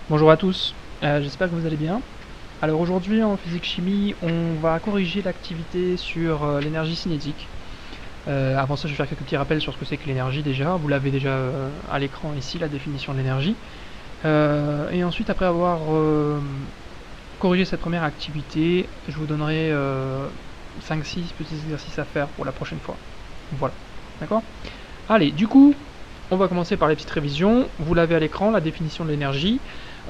Bonjour à tous, j'espère que vous allez bien. Alors aujourd'hui en physique-chimie, on va corriger l'activité sur l'énergie cinétique. Avant ça, je vais faire quelques petits rappels sur ce que c'est que l'énergie déjà. Vous l'avez déjà à l'écran ici, la définition de l'énergie. Et ensuite, après avoir corrigé cette première activité, je vous donnerai 5-6 petits exercices à faire pour la prochaine fois. Voilà, d'accord? Allez, du coup, on va commencer par les petites révisions. Vous l'avez à l'écran, la définition de l'énergie.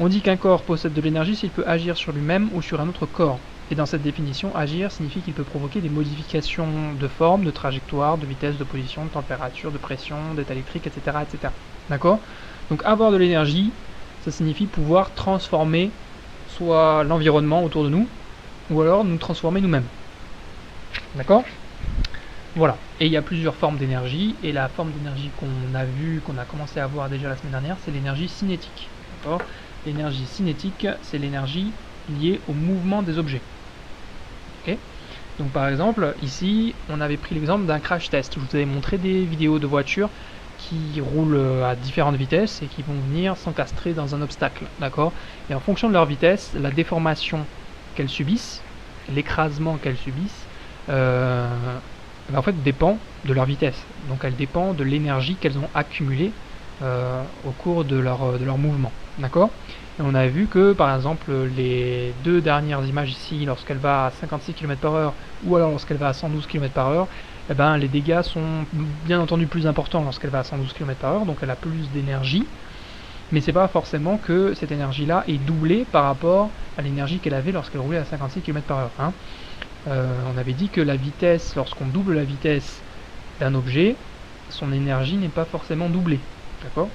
On dit qu'un corps possède de l'énergie s'il peut agir sur lui-même ou sur un autre corps. Et dans cette définition, agir signifie qu'il peut provoquer des modifications de forme, de trajectoire, de vitesse, de position, de température, de pression, d'état électrique, etc. etc. D'accord? Donc avoir de l'énergie, ça signifie pouvoir transformer soit l'environnement autour de nous, ou alors nous transformer nous-mêmes. D'accord? Voilà. Et il y a plusieurs formes d'énergie, et la forme d'énergie qu'on a vue, qu'on a commencé à voir déjà la semaine dernière, c'est l'énergie cinétique. D'accord? L'énergie cinétique, c'est l'énergie liée au mouvement des objets. Okay. Donc par exemple, ici, on avait pris l'exemple d'un crash test. Je vous avais montré des vidéos de voitures qui roulent à différentes vitesses et qui vont venir s'encastrer dans un obstacle. D'accord? Et en fonction de leur vitesse, la déformation qu'elles subissent, l'écrasement qu'elles subissent, en fait, dépend de leur vitesse. Donc elle dépend de l'énergie qu'elles ont accumulée au cours de leur mouvement. D'accord? Et on a vu que, par exemple, les deux dernières images ici, lorsqu'elle va à 56 km/h ou alors lorsqu'elle va à 112 km/h, eh ben, les dégâts sont bien entendu plus importants lorsqu'elle va à 112 km/h, donc elle a plus d'énergie. Mais c'est pas forcément que cette énergie-là est doublée par rapport à l'énergie qu'elle avait lorsqu'elle roulait à 56 km/h. Hein. On avait dit que la vitesse, lorsqu'on double la vitesse d'un objet, son énergie n'est pas forcément doublée. D'accord?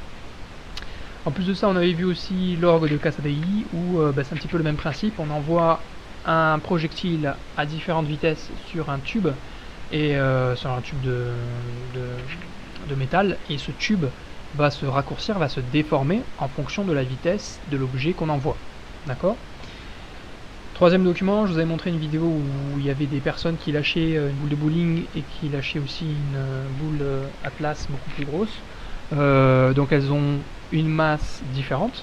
En plus de ça, on avait vu aussi l'orgue de Casadei, où c'est un petit peu le même principe. On envoie un projectile à différentes vitesses sur un tube, et sur un tube de métal, et ce tube va se raccourcir, va se déformer en fonction de la vitesse de l'objet qu'on envoie. D'accord? Troisième document, je vous avais montré une vidéo où il y avait des personnes qui lâchaient une boule de bowling et qui lâchaient aussi une boule Atlas beaucoup plus grosse. Donc elles ont une masse différente,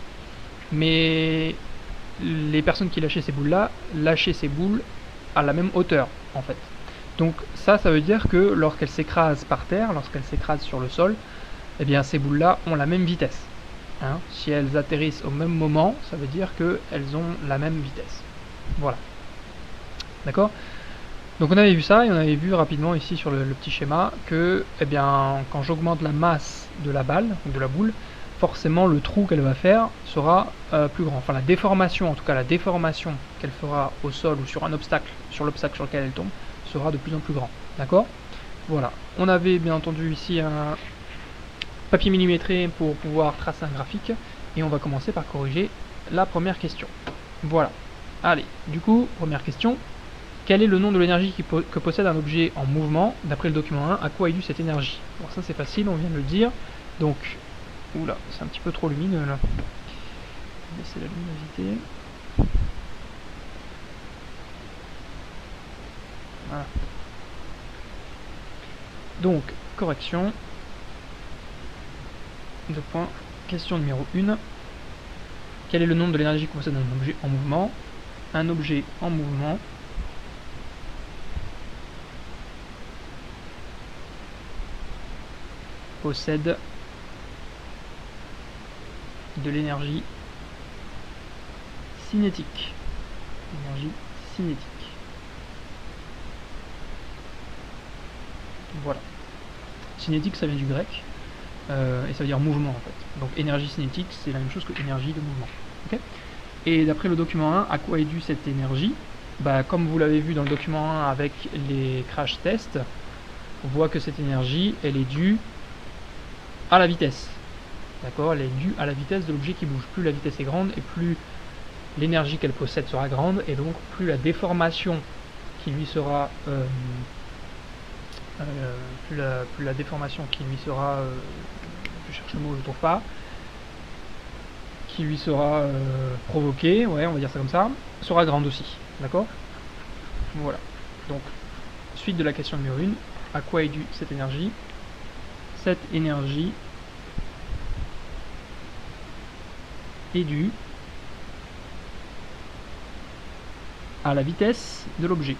mais les personnes qui lâchaient ces boules-là lâchaient ces boules à la même hauteur en fait. Donc ça veut dire que lorsqu'elles s'écrasent par terre, lorsqu'elles s'écrasent sur le sol, eh bien ces boules-là ont la même vitesse. Hein. Si elles atterrissent au même moment, ça veut dire qu'elles ont la même vitesse. Voilà. D'accord? Donc on avait vu ça, et on avait vu rapidement ici sur le petit schéma que quand j'augmente la masse de la balle, de la boule, forcément le trou qu'elle va faire sera plus grand. Enfin la déformation, en tout cas la déformation qu'elle fera au sol ou sur un obstacle, sur l'obstacle sur lequel elle tombe, sera de plus en plus grand. D'accord? Voilà. On avait bien entendu ici un papier millimétré pour pouvoir tracer un graphique, et on va commencer par corriger la première question. Voilà. Allez, du coup, première question. Quel est le nom de l'énergie que possède un objet en mouvement? D'après le document 1, à quoi est due cette énergie? Alors ça c'est facile, on vient de le dire. Donc, oula, c'est un petit peu trop lumineux là. Baisser la luminosité. Voilà. Donc, correction. Deux points. Question numéro 1. Quel est le nom de l'énergie que possède un objet en mouvement? Un objet en mouvement possède de l'énergie cinétique. Énergie cinétique. Voilà. Cinétique, ça vient du grec, et ça veut dire mouvement en fait. Donc énergie cinétique, c'est la même chose que énergie de mouvement. Okay. Et d'après le document 1, à quoi est due cette énergie? Comme vous l'avez vu dans le document 1 avec les crash tests, on voit que cette énergie, elle est due à la vitesse. D'accord? Elle est due à la vitesse de l'objet qui bouge. Plus la vitesse est grande, et plus l'énergie qu'elle possède sera grande, et donc plus la déformation qui lui sera plus la déformation qui lui sera je cherche le mot, je ne trouve pas, qui lui sera provoquée, ouais, on va dire ça comme ça, sera grande aussi. D'accord? Voilà. Donc, suite de la question numéro 1, à quoi est due cette énergie? Cette énergie est due à la vitesse de l'objet.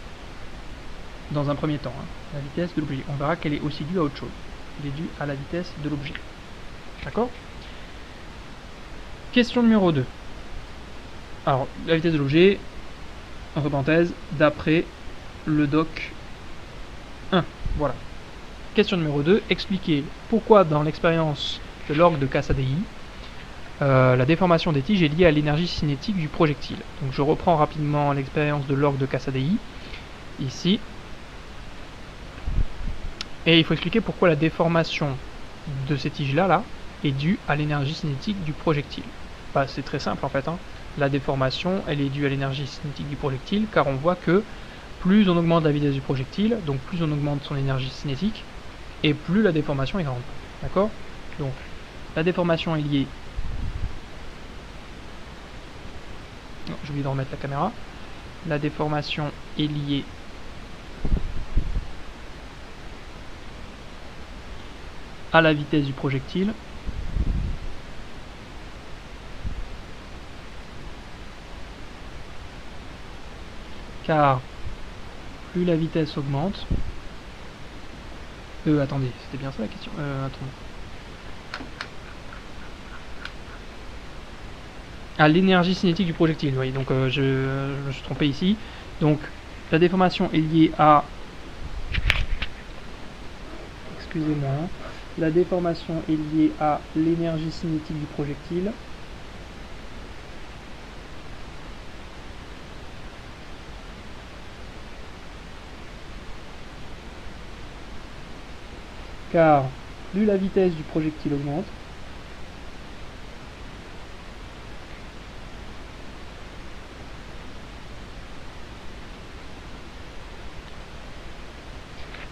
Dans un premier temps, hein, la vitesse de l'objet. On verra qu'elle est aussi due à autre chose. Elle est due à la vitesse de l'objet. D'accord? Question numéro 2. Alors, la vitesse de l'objet, entre parenthèses, d'après le doc 1. Voilà. Question numéro 2. Expliquer pourquoi dans l'expérience de l'orgue de Casadei, la déformation des tiges est liée à l'énergie cinétique du projectile. Donc je reprends rapidement l'expérience de l'orgue de Casadei, ici. Et il faut expliquer pourquoi la déformation de ces tiges-là est due à l'énergie cinétique du projectile. Bah, c'est très simple en fait. Hein. La déformation, elle est due à l'énergie cinétique du projectile, car on voit que plus on augmente la vitesse du projectile, donc plus on augmente son énergie cinétique, et plus la déformation est grande. D'accord? Donc, la déformation est liée... Non, j'ai oublié de remettre la caméra. La déformation est liée à la vitesse du projectile. Car plus la vitesse augmente... attendez, c'était bien ça la question? Attendez. À l'énergie cinétique du projectile, oui, donc je me suis trompé ici. Donc la déformation est liée à... Excusez-moi. La déformation est liée à l'énergie cinétique du projectile. Car plus la vitesse du projectile augmente,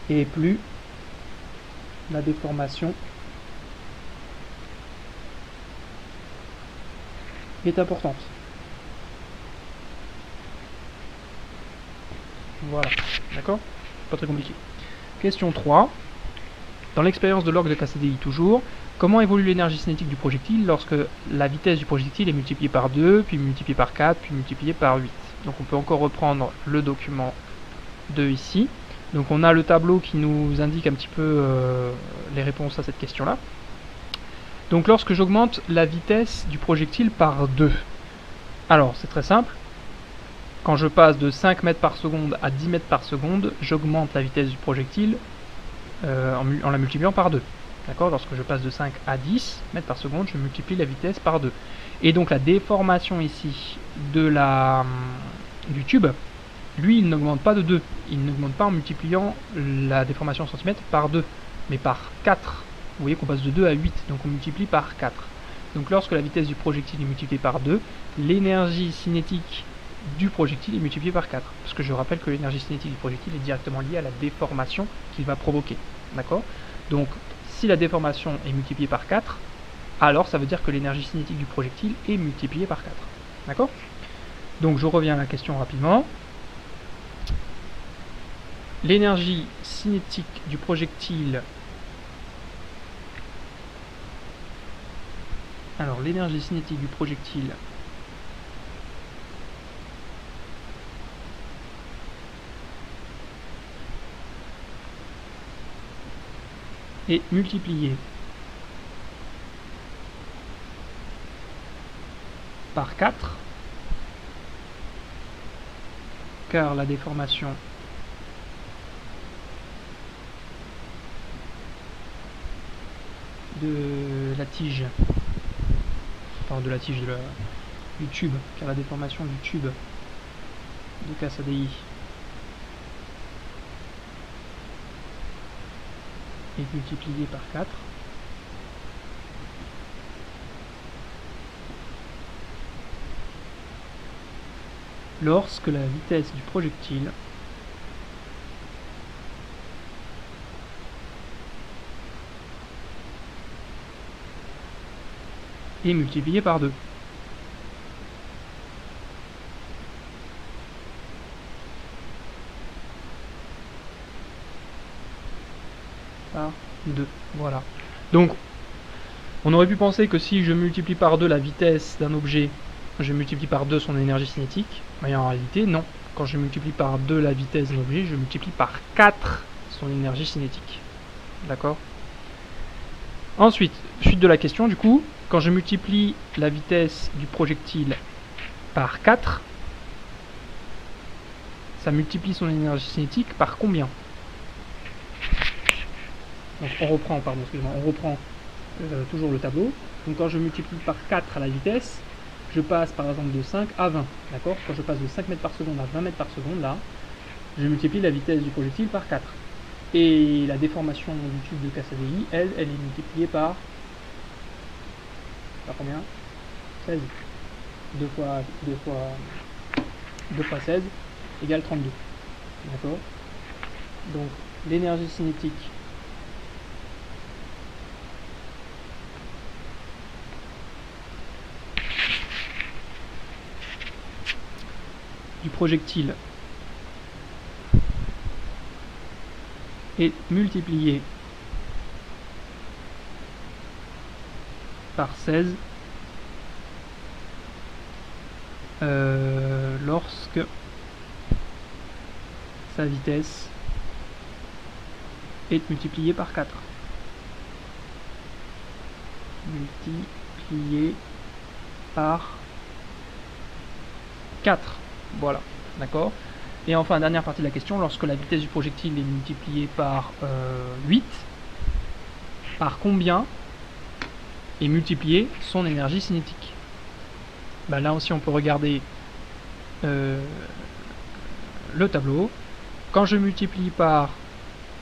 et plus la déformation est importante. Voilà, d'accord? Pas très compliqué. Question 3. Dans l'expérience de l'orgue de Casadei toujours, comment évolue l'énergie cinétique du projectile lorsque la vitesse du projectile est multipliée par 2, puis multipliée par 4, puis multipliée par 8? Donc on peut encore reprendre le document 2 ici. Donc on a le tableau qui nous indique un petit peu les réponses à cette question-là. Donc lorsque j'augmente la vitesse du projectile par 2, alors c'est très simple. Quand je passe de 5 mètres par seconde à 10 mètres par seconde, j'augmente la vitesse du projectile en la multipliant par 2. D'accord? Lorsque je passe de 5 à 10 mètres par seconde, je multiplie la vitesse par 2. Et donc la déformation ici du tube, lui, il n'augmente pas de 2. Il n'augmente pas en multipliant la déformation en centimètres par 2, mais par 4. Vous voyez qu'on passe de 2 à 8, donc on multiplie par 4. Donc lorsque la vitesse du projectile est multipliée par 2, l'énergie cinétique du projectile est multipliée par 4. Parce que je rappelle que l'énergie cinétique du projectile est directement liée à la déformation qu'il va provoquer. D'accord? Donc si la déformation est multipliée par 4, alors ça veut dire que l'énergie cinétique du projectile est multipliée par 4. D'accord? Donc je reviens à la question rapidement. L'énergie cinétique du projectile... Alors l'énergie cinétique du projectile est multipliée par 4, car la déformation de la tige, enfin de la tige du tube, car la déformation du tube de Casadei est multipliée par 4. Lorsque la vitesse du projectile est multipliée par 2. Par 2. Voilà. Donc, on aurait pu penser que si je multiplie par 2 la vitesse d'un objet, je multiplie par 2 son énergie cinétique. Mais en réalité, non. quand je multiplie par 2 la vitesse d'un objet, je multiplie par 4 son énergie cinétique. D'accord? Ensuite, suite de la question, du coup, quand je multiplie la vitesse du projectile par 4, ça multiplie son énergie cinétique par combien? Donc on reprend, pardon, excusez-moi, on reprend toujours le tableau. Donc quand je multiplie par 4 à la vitesse, je passe par exemple de 5 à 20. D'accord? Quand je passe de 5 mètres par seconde à 20 mètres par seconde, là, je multiplie la vitesse du projectile par 4. Et la déformation du tube de Cassaveyi, elle est multipliée par combien? 16. 2 fois 16 égale 32. D'accord? Donc l'énergie cinétique du projectile est multipliée par 16 lorsque sa vitesse est multipliée par 4. Multipliée par 4. Voilà, d'accord. Et enfin, dernière partie de la question, lorsque la vitesse du projectile est multipliée par 8, par combien est multipliée son énergie cinétique? Ben là aussi, on peut regarder le tableau. Quand je multiplie par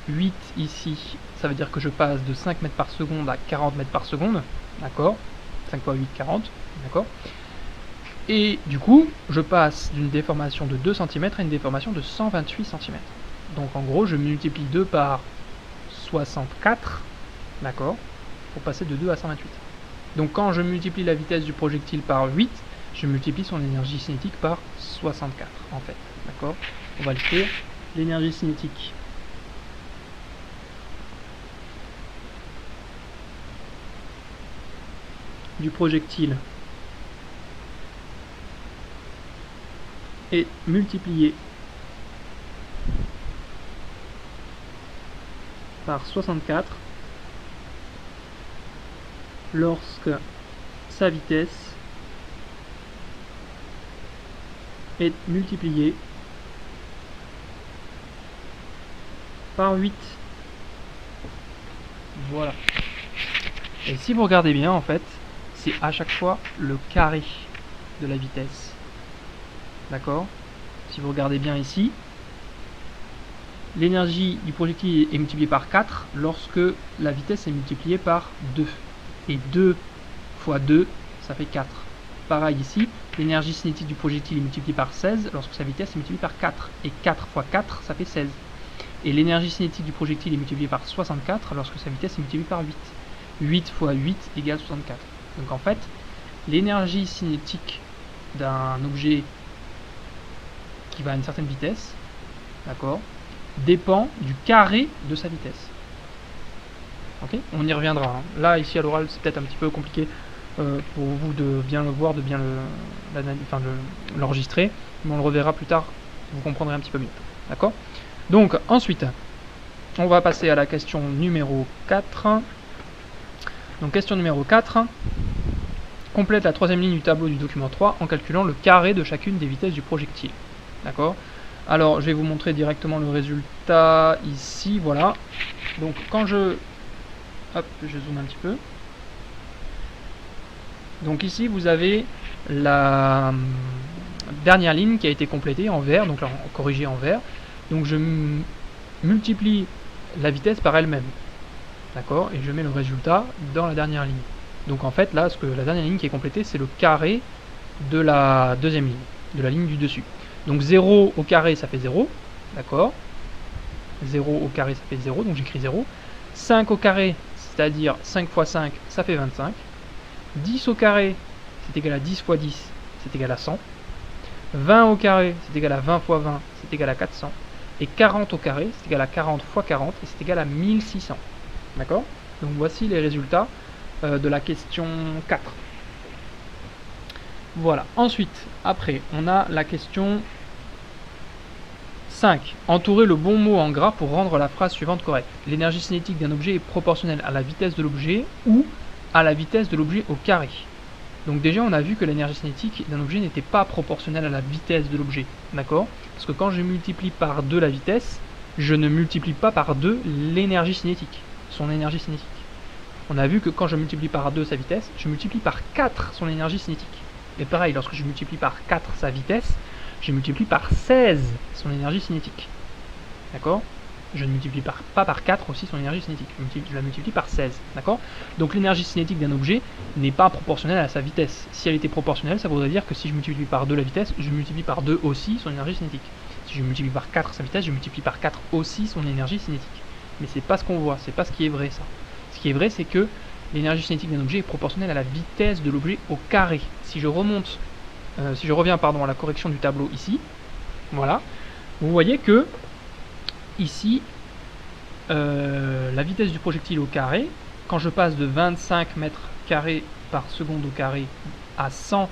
8 ici, ça veut dire que je passe de 5 mètres par seconde à 40 mètres par seconde, d'accord? 5 fois 8, 40, d'accord? Et du coup, je passe d'une déformation de 2 cm à une déformation de 128 cm. Donc en gros, je multiplie 2 par 64, d'accord, pour passer de 2 à 128. Donc quand je multiplie la vitesse du projectile par 8, je multiplie son énergie cinétique par 64, en fait, d'accord? On va l'écrire, l'énergie cinétique du projectile est multipliée par 64 lorsque sa vitesse est multipliée par 8. Voilà. Et si vous regardez bien, en fait, c'est à chaque fois le carré de la vitesse. D'accord? Si vous regardez bien ici, l'énergie du projectile est multipliée par 4 lorsque la vitesse est multipliée par 2. Et 2 fois 2, ça fait 4. Pareil ici, l'énergie cinétique du projectile est multipliée par 16 lorsque sa vitesse est multipliée par 4. Et 4 fois 4, ça fait 16. Et l'énergie cinétique du projectile est multipliée par 64 lorsque sa vitesse est multipliée par 8. 8 fois 8 égale 64. Donc en fait, l'énergie cinétique d'un objet qui va à une certaine vitesse, d'accord, dépend du carré de sa vitesse. Ok, on y reviendra. Hein. Là, ici à l'oral, c'est peut-être un petit peu compliqué pour vous de bien le voir, de bien l'enregistrer, mais on le reverra plus tard, vous comprendrez un petit peu mieux. D'accord? Donc, ensuite, on va passer à la question numéro 4. Donc, question numéro 4. Complète la troisième ligne du tableau du document 3 en calculant le carré de chacune des vitesses du projectile. D'accord? Alors, je vais vous montrer directement le résultat ici. Voilà. Donc, quand je... Hop, je zoome un petit peu. Donc ici, vous avez la dernière ligne qui a été complétée en vert, donc corrigée en vert. Donc je multiplie la vitesse par elle-même. D'accord? Et je mets le résultat dans la dernière ligne. Donc en fait, là, la dernière ligne qui est complétée, c'est le carré de la deuxième ligne, de la ligne du dessus. Donc 0 au carré, ça fait 0. D'accord? 0 au carré, ça fait 0, donc j'écris 0. 5 au carré, c'est-à-dire 5 fois 5, ça fait 25. 10 au carré, c'est égal à 10 fois 10, c'est égal à 100. 20 au carré, c'est égal à 20 fois 20, c'est égal à 400. Et 40 au carré, c'est égal à 40 fois 40, et c'est égal à 1600. D'accord? Donc voici les résultats de la question 4. Voilà. Ensuite, après, on a la question 5. Entourer le bon mot en gras pour rendre la phrase suivante correcte. L'énergie cinétique d'un objet est proportionnelle à la vitesse de l'objet ou à la vitesse de l'objet au carré. Donc déjà, on a vu que l'énergie cinétique d'un objet n'était pas proportionnelle à la vitesse de l'objet. D'accord? Parce que quand je multiplie par 2 la vitesse, je ne multiplie pas par 2 l'énergie cinétique, son énergie cinétique. On a vu que quand je multiplie par 2 sa vitesse, je multiplie par 4 son énergie cinétique. Et pareil, lorsque je multiplie par 4 sa vitesse, je multiplie par 16 son énergie cinétique. D'accord? Je ne multiplie pas par 4 aussi son énergie cinétique. Je la multiplie par 16. D'accord? Donc l'énergie cinétique d'un objet n'est pas proportionnelle à sa vitesse. Si elle était proportionnelle, ça voudrait dire que si je multiplie par 2 la vitesse, je multiplie par 2 aussi son énergie cinétique. Si je multiplie par 4 sa vitesse, je multiplie par 4 aussi son énergie cinétique. Mais c'est pas ce qu'on voit, c'est pas ce qui est vrai ça. Ce qui est vrai, c'est que l'énergie cinétique d'un objet est proportionnelle à la vitesse de l'objet au carré. Si je reviens à la correction du tableau ici, voilà, vous voyez que ici, la vitesse du projectile au carré, quand je passe de 25 mètres carrés par seconde au carré à 100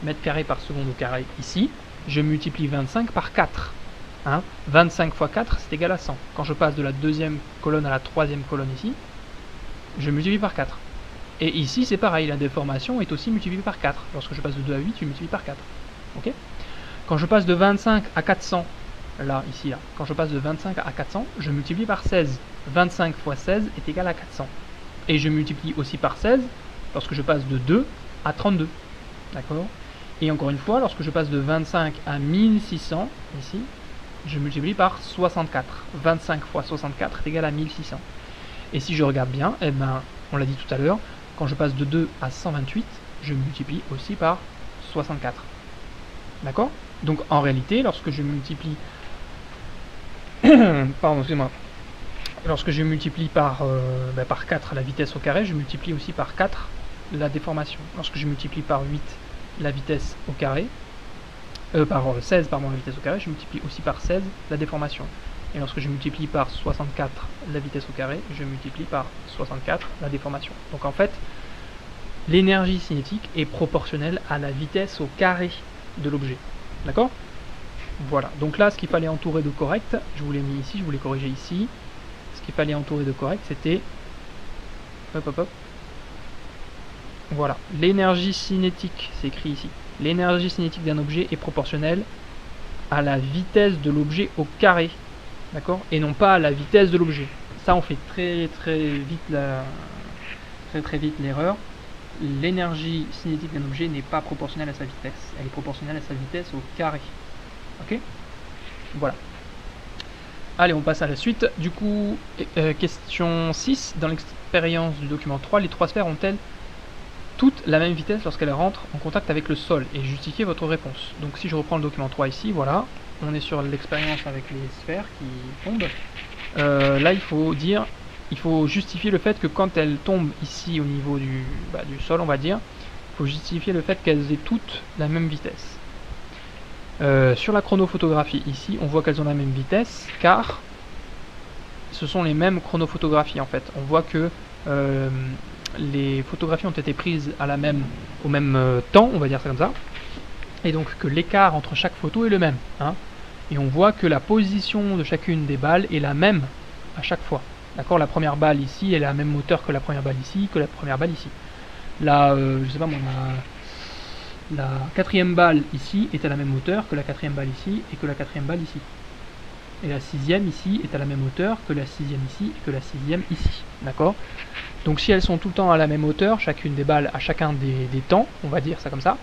mètres carrés par seconde au carré ici, je multiplie 25 par 4. 25 fois 4, c'est égal à 100. Quand je passe de la deuxième colonne à la troisième colonne ici, je multiplie par 4. Et ici, c'est pareil, la déformation est aussi multipliée par 4. Lorsque je passe de 2 à 8, je multiplie par 4. Ok? Quand je passe de 25 à 400, là, ici, là, quand je passe de 25 à 400, je multiplie par 16. 25 fois 16 est égal à 400. Et je multiplie aussi par 16 lorsque je passe de 2 à 32. D'accord? Et encore une fois, lorsque je passe de 25 à 1600, ici, je multiplie par 64. 25 fois 64 est égal à 1600. Et si je regarde bien, eh ben, on l'a dit tout à l'heure, quand je passe de 2 à 128, je multiplie aussi par 64. D'accord? Donc en réalité, lorsque je multiplie pardon, excusez-moi. Lorsque je multiplie par 4 la vitesse au carré, je multiplie aussi par 4 la déformation. Lorsque je multiplie par 8 la vitesse au carré, par 16 pardon, la vitesse au carré, je multiplie aussi par 16 la déformation. Et lorsque je multiplie par 64 la vitesse au carré, je multiplie par 64 la déformation. Donc en fait, l'énergie cinétique est proportionnelle à la vitesse au carré de l'objet. D'accord? Voilà. Donc là, ce qu'il fallait entourer de correct, je vous l'ai mis ici, je vous l'ai corrigé ici. Ce qu'il fallait entourer de correct, c'était... Hop, hop, hop. Voilà. L'énergie cinétique, c'est écrit ici. L'énergie cinétique d'un objet est proportionnelle à la vitesse de l'objet au carré. D'accord? Et non pas à la vitesse de l'objet. Ça, on fait très vite l'erreur. L'énergie cinétique d'un objet n'est pas proportionnelle à sa vitesse. Elle est proportionnelle à sa vitesse au carré. Ok? Voilà. Allez, on passe à la suite. Du coup, question 6. Dans l'expérience du document 3, les trois sphères ont-elles toutes la même vitesse lorsqu'elles rentrent en contact avec le sol? Et justifiez votre réponse. Donc si je reprends le document 3 ici, voilà. On est sur l'expérience avec les sphères qui tombent. Là, il faut justifier le fait que quand elles tombent ici au niveau du sol, on va dire, il faut justifier le fait qu'elles aient toutes la même vitesse. Sur la chronophotographie ici, on voit qu'elles ont la même vitesse, car ce sont les mêmes chronophotographies en fait. On voit que les photographies ont été prises au même temps, on va dire ça comme ça, et donc que l'écart entre chaque photo est le même. Et on voit que la position de chacune des balles est la même à chaque fois. D'accord? La première balle ici, elle a la même hauteur que la première balle ici, que la première balle ici. Là, je sais pas moi, la quatrième balle ici est à la même hauteur que la quatrième balle ici et que la quatrième balle ici. Et la sixième ici est à la même hauteur que la sixième ici et que la sixième ici. D'accord? Donc si elles sont tout le temps à la même hauteur, chacune des balles à chacun des temps, on va dire ça comme ça,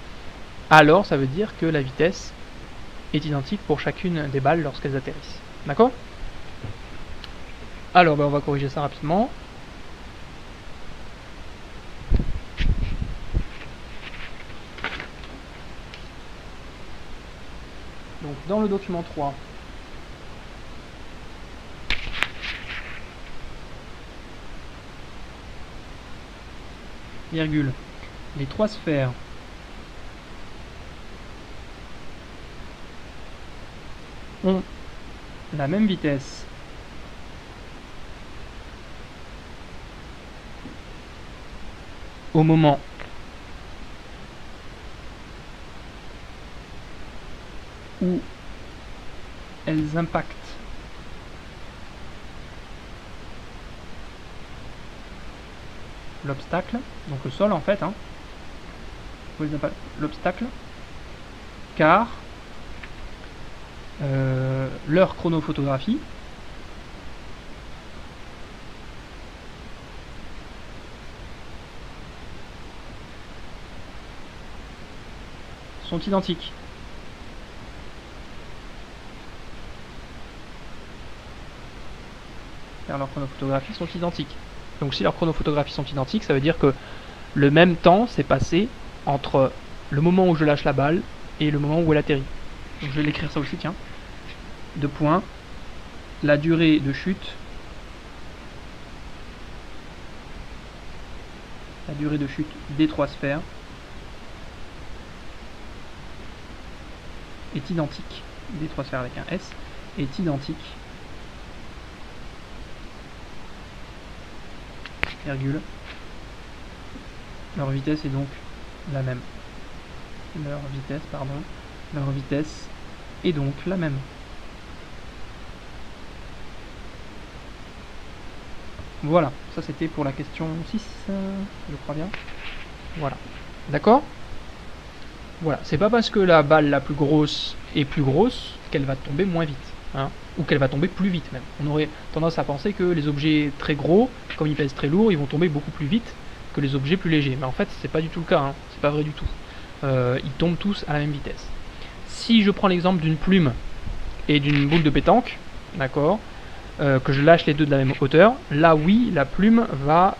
alors ça veut dire que la vitesse est identique pour chacune des balles lorsqu'elles atterrissent. D'accord? Alors on va corriger ça rapidement. Donc dans le document 3, virgule, les trois sphères ont la même vitesse au moment où elles impactent l'obstacle, donc le sol en fait, hein. L'obstacle, car leur chronophotographie sont identiques. Car leurs chronophotographie sont identiques. Donc si leurs chronophotographies sont identiques, ça veut dire que le même temps s'est passé entre le moment où je lâche la balle et le moment où elle atterrit. Donc je vais l'écrire ça aussi, tiens. Deux points. La durée de chute. La durée de chute des trois sphères est identique. Des trois sphères avec un S est identique. Virgule. Leur vitesse est donc la même. Leur vitesse est donc la même. Voilà, ça c'était pour la question 6, je crois bien. Voilà, d'accord? Voilà, c'est pas parce que la balle la plus grosse est plus grosse qu'elle va tomber moins vite, hein, ou qu'elle va tomber plus vite même. On aurait tendance à penser que les objets très gros, comme ils pèsent très lourd, ils vont tomber beaucoup plus vite que les objets plus légers. Mais en fait, c'est pas du tout le cas, hein. C'est pas vrai du tout. Ils tombent tous à la même vitesse. Si je prends l'exemple d'une plume et d'une boule de pétanque, d'accord, que je lâche les deux de la même hauteur, là oui, la plume va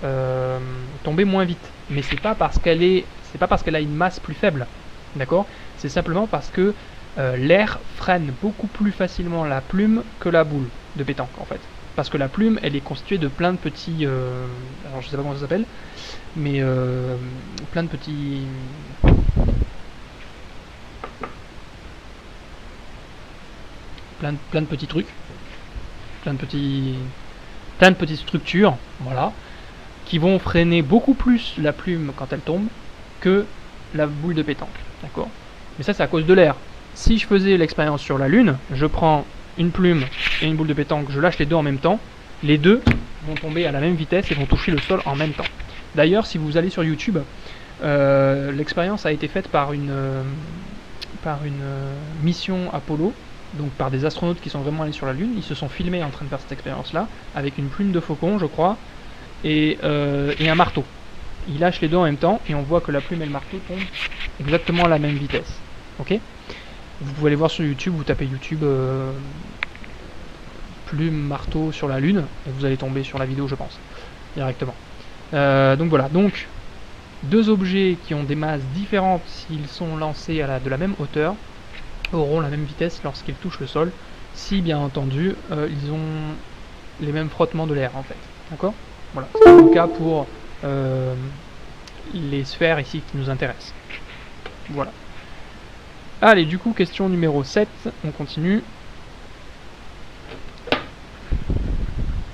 tomber moins vite. Mais c'est pas parce qu'elle a une masse plus faible, d'accord. C'est simplement parce que l'air freine beaucoup plus facilement la plume que la boule de pétanque en fait. Parce que la plume, elle est constituée de plein de petits, alors je sais pas comment ça s'appelle, mais plein de petits, plein de petits trucs, plein de petites structures, voilà, qui vont freiner beaucoup plus la plume quand elle tombe que la boule de pétanque, d'accord. Mais ça c'est à cause de l'air. Si je faisais l'expérience sur la Lune, je prends une plume et une boule de pétanque, je lâche les deux en même temps, les deux vont tomber à la même vitesse et vont toucher le sol en même temps. D'ailleurs, si vous allez sur YouTube, l'expérience a été faite par une mission Apollo, donc par des astronautes qui sont vraiment allés sur la Lune. Ils se sont filmés en train de faire cette expérience-là, avec une plume de faucon, je crois, et un marteau. Ils lâchent les deux en même temps, et on voit que la plume et le marteau tombent exactement à la même vitesse. Ok ? Vous pouvez aller voir sur YouTube, vous tapez YouTube plume, marteau sur la Lune, et vous allez tomber sur la vidéo, je pense, directement. Donc voilà, donc deux objets qui ont des masses différentes s'ils sont lancés de la même hauteur auront la même vitesse lorsqu'ils touchent le sol, si bien entendu ils ont les mêmes frottements de l'air en fait. D'accord ? Voilà, c'est le cas pour les sphères ici qui nous intéressent. Voilà. Allez, du coup, question numéro 7, on continue.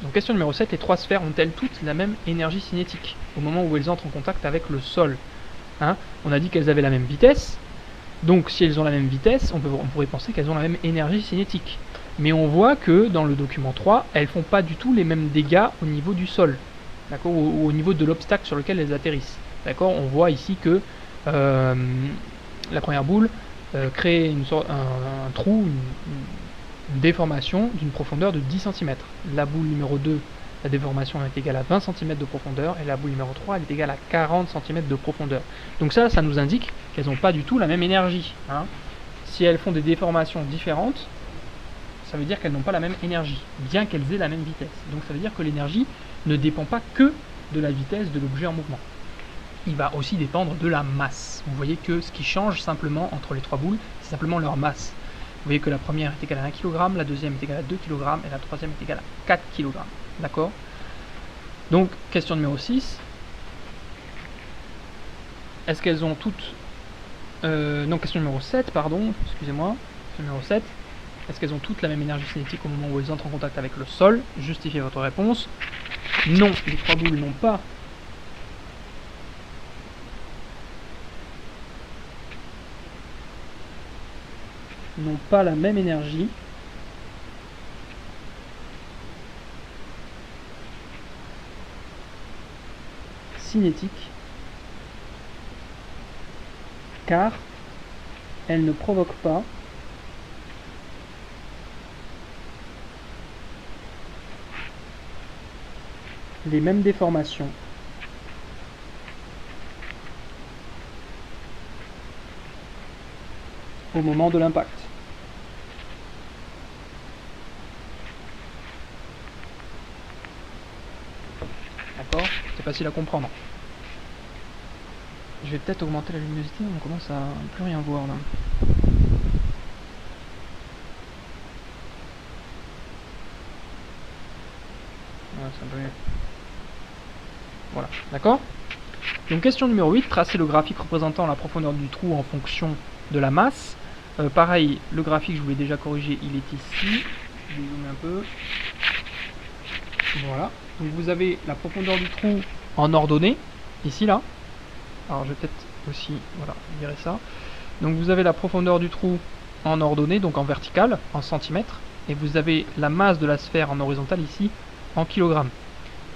Donc question numéro 7, les trois sphères ont-elles toutes la même énergie cinétique au moment où elles entrent en contact avec le sol, hein? On a dit qu'elles avaient la même vitesse, donc si elles ont la même vitesse, on pourrait penser qu'elles ont la même énergie cinétique. Mais on voit que dans le document 3, elles font pas du tout les mêmes dégâts au niveau du sol, d'accord, ou au niveau de l'obstacle sur lequel elles atterrissent. D'accord, on voit ici que la première boule crée un trou, une déformation d'une profondeur de 10 cm. La boule numéro 2, la déformation est égale à 20 cm de profondeur, et la boule numéro 3, elle est égale à 40 cm de profondeur. Donc ça nous indique qu'elles n'ont pas du tout la même énergie, hein. Si elles font des déformations différentes, ça veut dire qu'elles n'ont pas la même énergie, bien qu'elles aient la même vitesse. Donc ça veut dire que l'énergie ne dépend pas que de la vitesse de l'objet en mouvement. Il va aussi dépendre de la masse. Vous voyez que ce qui change simplement entre les trois boules, c'est simplement leur masse. Vous voyez que la première est égale à 1 kg, la deuxième est égale à 2 kg, et la troisième est égale à 4 kg. D'accord ? Donc, question numéro 6. Est-ce qu'elles ont toutes... non, question numéro 7, pardon, excusez-moi. Question numéro 7. Est-ce qu'elles ont toutes la même énergie cinétique au moment où elles entrent en contact avec le sol? Justifiez votre réponse. Non, les trois boules n'ont pas la même énergie cinétique, car elle ne provoque pas les mêmes déformations au moment de l'impact. D'accord? C'est facile à comprendre. Je vais peut-être augmenter la luminosité, on commence à plus rien voir là. Ouais, c'est un peu mieux. Voilà, d'accord? Donc question numéro 8, tracer le graphique représentant la profondeur du trou en fonction de la masse. Pareil, le graphique, je vous l'ai déjà corrigé, il est ici. Je vais zoomer un peu. Voilà. Donc vous avez la profondeur du trou en ordonnée, ici là. Alors je vais peut-être aussi, voilà, virer ça. Donc vous avez la profondeur du trou en ordonnée, donc en verticale, en centimètres. Et vous avez la masse de la sphère en horizontal ici, en kilogrammes.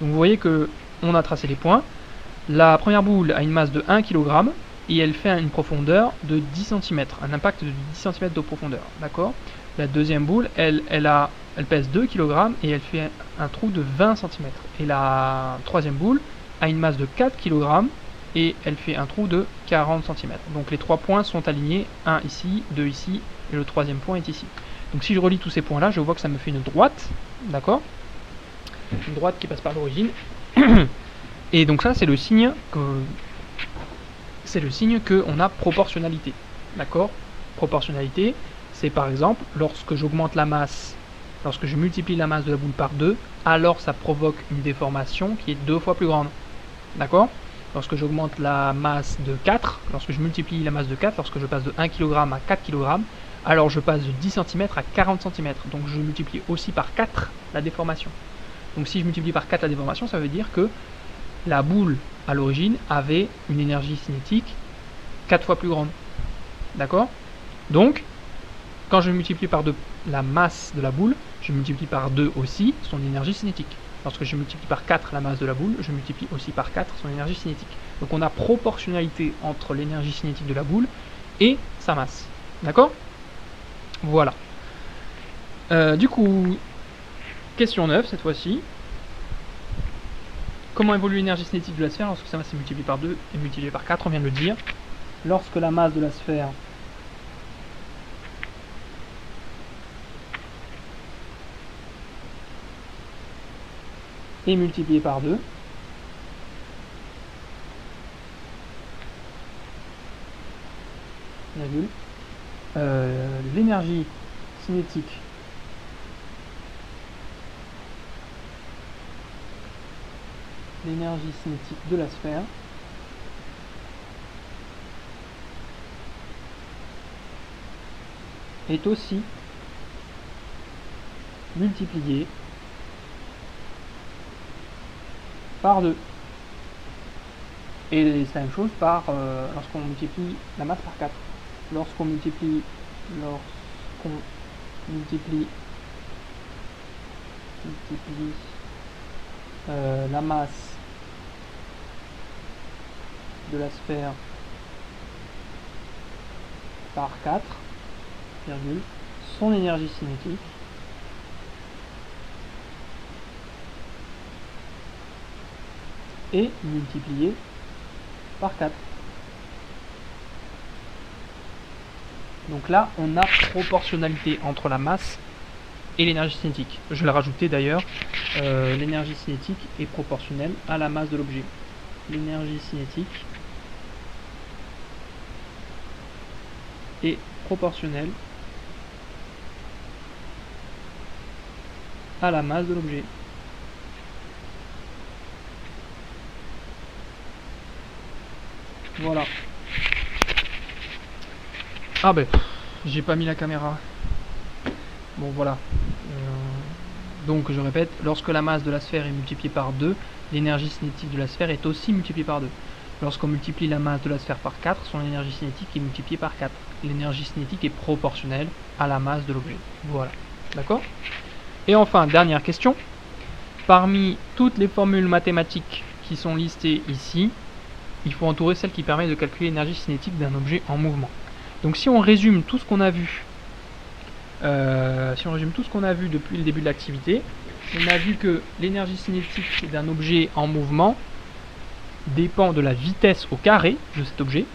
Donc vous voyez que on a tracé les points. La première boule a une masse de 1 kg et elle fait une profondeur de 10 cm, un impact de 10 cm de profondeur, d'accord? La deuxième boule, elle pèse 2 kg et elle fait un trou de 20 cm. Et la troisième boule a une masse de 4 kg et elle fait un trou de 40 cm. Donc les trois points sont alignés, un ici, deux ici, et le troisième point est ici. Donc si je relie tous ces points-là, je vois que ça me fait une droite, d'accord? Une droite qui passe par l'origine. Et donc ça, c'est le signe qu'on a proportionnalité. D'accord? Proportionnalité, c'est par exemple, lorsque j'augmente la masse, lorsque je multiplie la masse de la boule par 2, alors ça provoque une déformation qui est 2 fois plus grande. D'accord? Lorsque j'augmente la masse de 4, lorsque je multiplie la masse de 4, lorsque je passe de 1 kg à 4 kg, alors je passe de 10 cm à 40 cm. Donc je multiplie aussi par 4 la déformation. Donc si je multiplie par 4 la déformation, ça veut dire que la boule, à l'origine, avait une énergie cinétique 4 fois plus grande. D'accord? Donc, quand je multiplie par 2 la masse de la boule, je multiplie par 2 aussi son énergie cinétique. Lorsque je multiplie par 4 la masse de la boule, je multiplie aussi par 4 son énergie cinétique. Donc on a proportionnalité entre l'énergie cinétique de la boule et sa masse. D'accord? Voilà. Du coup, question 9 cette fois-ci. Comment évolue l'énergie cinétique de la sphère lorsque sa masse est multipliée par 2 et multipliée par 4, on vient de le dire. Lorsque la masse de la sphère est multipliée par 2, l'énergie cinétique de la sphère est aussi multipliée par 2. Et c'est la même chose par lorsqu'on multiplie la masse par 4. Lorsqu'on multiplie la masse de la sphère par 4, son énergie cinétique est multipliée par 4. Donc là, on a proportionnalité entre la masse et l'énergie cinétique. Je l'ai rajouté d'ailleurs, l'énergie cinétique est proportionnelle à la masse de l'objet. L'énergie cinétique est proportionnelle à la masse de l'objet. Voilà. Ah ben, j'ai pas mis la caméra. Bon voilà. Donc je répète, lorsque la masse de la sphère est multipliée par 2, l'énergie cinétique de la sphère est aussi multipliée par 2. Lorsqu'on multiplie la masse de la sphère par 4, son énergie cinétique est multipliée par 4. L'énergie cinétique est proportionnelle à la masse de l'objet. Voilà. D'accord? Et enfin, dernière question. Parmi toutes les formules mathématiques qui sont listées ici, il faut entourer celle qui permet de calculer l'énergie cinétique d'un objet en mouvement. Donc si on résume tout ce qu'on a vu, depuis le début de l'activité, on a vu que l'énergie cinétique d'un objet en mouvement dépend de la vitesse au carré de cet objet,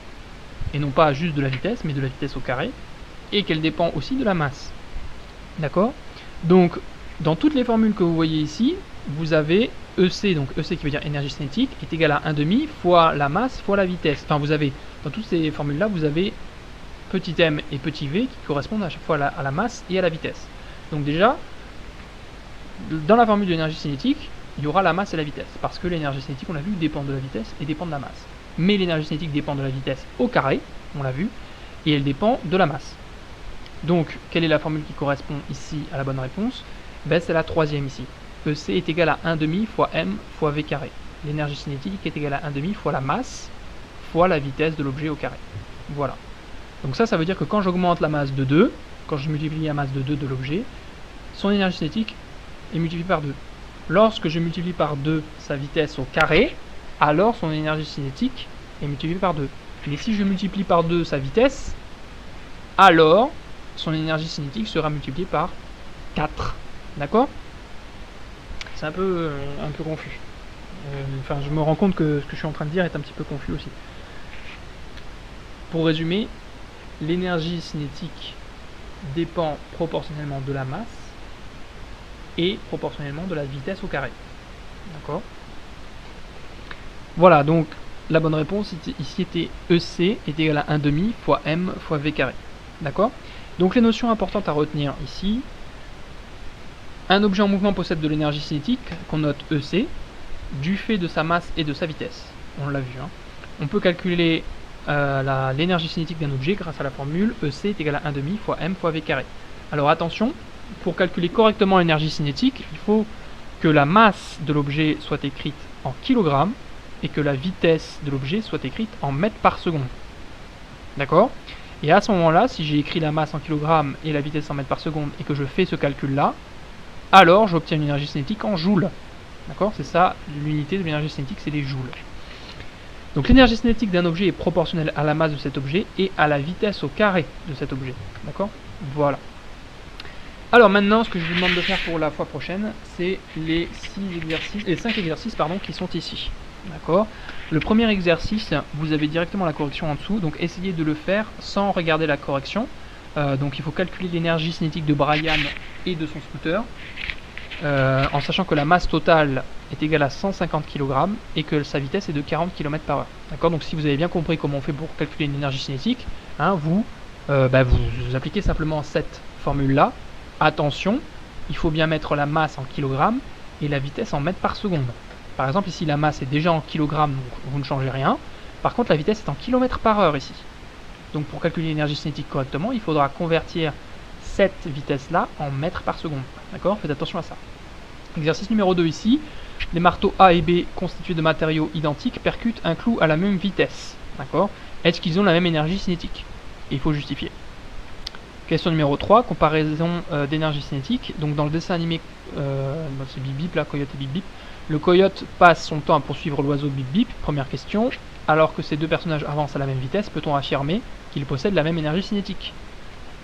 et non pas juste de la vitesse, mais de la vitesse au carré, et qu'elle dépend aussi de la masse. D'accord? Donc, dans toutes les formules que vous voyez ici, vous avez EC, donc EC qui veut dire énergie cinétique, est égal à 1,5 fois la masse fois la vitesse. Enfin, vous avez, dans toutes ces formules-là, vous avez petit m et petit v qui correspondent à chaque fois à la masse et à la vitesse. Donc déjà, dans la formule de l'énergie cinétique, il y aura la masse et la vitesse, parce que l'énergie cinétique, on l'a vu, dépend de la vitesse et dépend de la masse. Mais l'énergie cinétique dépend de la vitesse au carré, on l'a vu, et elle dépend de la masse. Donc, quelle est la formule qui correspond ici à la bonne réponse? Ben, c'est la troisième ici. EC est égal à 1,5 fois m fois v carré. L'énergie cinétique est égale à 1,5 fois la masse fois la vitesse de l'objet au carré. Voilà. Donc ça veut dire que quand j'augmente la masse de 2, quand je multiplie la masse de 2 de l'objet, son énergie cinétique est multipliée par 2. Lorsque je multiplie par 2 sa vitesse au carré, alors son énergie cinétique est multipliée par 2. Mais si je multiplie par 2 sa vitesse, alors son énergie cinétique sera multipliée par 4. D'accord? C'est un peu confus. Enfin, je me rends compte que ce que je suis en train de dire est un petit peu confus aussi. Pour résumer, l'énergie cinétique dépend proportionnellement de la masse et proportionnellement de la vitesse au carré. D'accord? Voilà, donc la bonne réponse ici était EC est égal à 1,5 fois m fois v carré. D'accord? Donc les notions importantes à retenir ici. Un objet en mouvement possède de l'énergie cinétique, qu'on note EC, du fait de sa masse et de sa vitesse. On l'a vu. Hein. On peut calculer l'énergie cinétique d'un objet grâce à la formule EC est égal à 1,5 fois m fois v carré. Alors attention, pour calculer correctement l'énergie cinétique, il faut que la masse de l'objet soit écrite en kilogrammes et que la vitesse de l'objet soit écrite en mètres par seconde. D'accord? Et à ce moment-là, si j'ai écrit la masse en kilogrammes et la vitesse en mètres par seconde et que je fais ce calcul-là, alors j'obtiens une énergie cinétique en joules. D'accord? C'est ça, l'unité de l'énergie cinétique, c'est les joules. Donc l'énergie cinétique d'un objet est proportionnelle à la masse de cet objet et à la vitesse au carré de cet objet. D'accord? Voilà. Alors maintenant, ce que je vous demande de faire pour la fois prochaine, c'est les 5 exercices qui sont ici. D'accord? Le premier exercice, vous avez directement la correction en dessous, donc essayez de le faire sans regarder la correction. Donc il faut calculer l'énergie cinétique de Brian et de son scooter, en sachant que la masse totale est égale à 150 kg et que sa vitesse est de 40 km/h. D'accord? Donc si vous avez bien compris comment on fait pour calculer une énergie cinétique, hein, vous appliquez simplement cette formule-là. Attention, il faut bien mettre la masse en kilogrammes et la vitesse en mètres par seconde. Par exemple, ici la masse est déjà en kilogrammes, donc vous ne changez rien. Par contre, la vitesse est en km/h ici. Donc pour calculer l'énergie cinétique correctement, il faudra convertir cette vitesse-là en mètres par seconde. D'accord? Faites attention à ça. Exercice numéro 2 ici. Les marteaux A et B constitués de matériaux identiques percutent un clou à la même vitesse. D'accord? Est-ce qu'ils ont la même énergie cinétique? Et il faut justifier. Question numéro 3, comparaison d'énergie cinétique. Donc dans le dessin animé, c'est Bip Bip, là, Coyote et Bip Bip, le coyote passe son temps à poursuivre l'oiseau Bip Bip. Première question, alors que ces deux personnages avancent à la même vitesse, peut-on affirmer qu'ils possèdent la même énergie cinétique?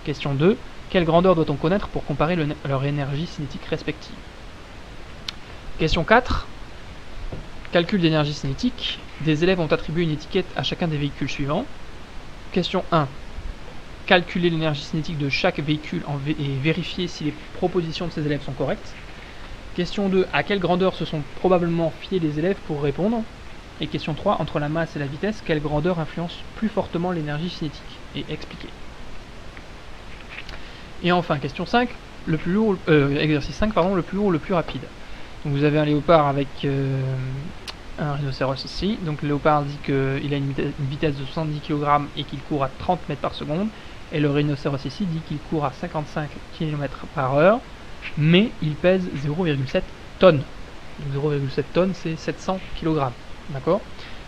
Question 2, quelle grandeur doit-on connaître pour comparer leur énergie cinétique respective? Question 4, calcul d'énergie cinétique. Des élèves ont attribué une étiquette à chacun des véhicules suivants. Question 1, calculer l'énergie cinétique de chaque véhicule et vérifier si les propositions de ces élèves sont correctes. Question 2, à quelle grandeur se sont probablement fiés les élèves pour répondre? Et question 3, entre la masse et la vitesse, quelle grandeur influence plus fortement l'énergie cinétique? Et expliquer. Et enfin, question 5, exercice 5, le plus lourd ou le plus rapide. Donc vous avez un léopard avec un rhinocéros ici. Donc le léopard dit qu'il a une vitesse de 70 kg et qu'il court à 30 mètres par seconde. Et le rhinocéros ici dit qu'il court à 55 km/h, mais il pèse 0,7 tonnes. 0,7 tonnes, c'est 700 kg. D'accord?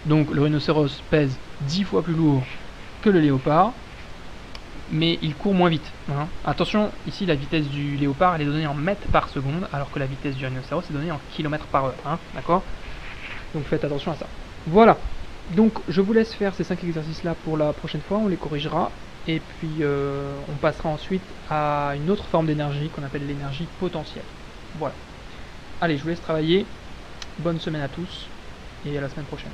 Donc le rhinocéros pèse 10 fois plus lourd que le léopard, mais il court moins vite. Hein. Attention, ici la vitesse du léopard elle est donnée en mètres par seconde, alors que la vitesse du rhinocéros est donnée en km/h. Hein. D'accord? Donc faites attention à ça. Voilà. Donc je vous laisse faire ces 5 exercices-là pour la prochaine fois, on les corrigera. Et puis on passera ensuite à une autre forme d'énergie qu'on appelle l'énergie potentielle. Voilà. Allez, je vous laisse travailler. Bonne semaine à tous et à la semaine prochaine.